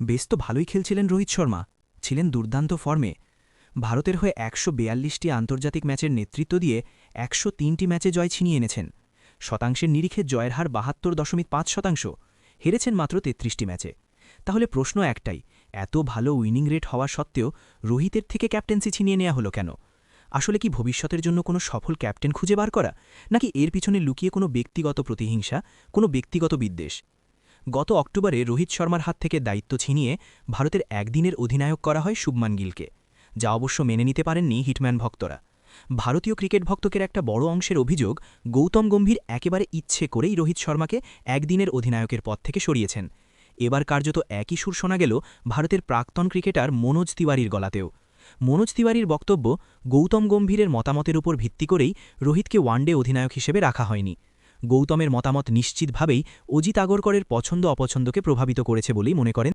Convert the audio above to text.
বেশ তো ভালোই খেলছিলেন রোহিত শর্মা, ছিলেন দুর্দান্ত ফর্মে। ভারতের হয়ে ১৪২টি আন্তর্জাতিক ম্যাচের নেতৃত্ব দিয়ে ১০৩টি ম্যাচে জয় ছিনিয়ে এনেছেন। শতাংশের নিরিখে জয়ের হার ৭২.৫%, হেরেছেন মাত্র ৩৩টি ম্যাচে। তাহলে প্রশ্ন একটাই, এত ভালো উইনিং রেট হওয়া সত্ত্বেও রোহিতের থেকে ক্যাপ্টেন্সি ছিনিয়ে নেওয়া হলো কেন? আসলে কি ভবিষ্যতের জন্য কোনো সফল ক্যাপ্টেন খুঁজে বার করা, নাকি এর পিছনে লুকিয়ে কোনো ব্যক্তিগত প্রতিহিংসা, কোনো ব্যক্তিগত বিদ্বেষ? গত অক্টোবরে রোহিত শর্মার হাত থেকে দায়িত্ব ছিনিয়ে ভারতের একদিনের অধিনায়ক করা হয় শুভমান গিলকে, যা অবশ্য মেনে নিতে পারেননি হিটম্যান ভক্তরা। ভারতীয় ক্রিকেট ভক্তকের একটা বড় অংশের অভিযোগ, গৌতম গম্ভীর একেবারে ইচ্ছে করেই রোহিত শর্মাকে একদিনের অধিনায়কের পদ থেকে সরিয়েছেন। এবার কার্যত একই সুর শোনা গেল ভারতের প্রাক্তন ক্রিকেটার মনোজ তিওয়ারির গলাতেও। মনোজ তিওয়ারির বক্তব্য, গৌতম গম্ভীরের মতামতের উপর ভিত্তি করেই রোহিতকে ওয়ানডে অধিনায়ক হিসেবে রাখা হয়নি। গৌতমের মতামত নিশ্চিতভাবেই অজিত আগরকরের পছন্দ অপছন্দকে প্রভাবিত করেছে বলেই মনে করেন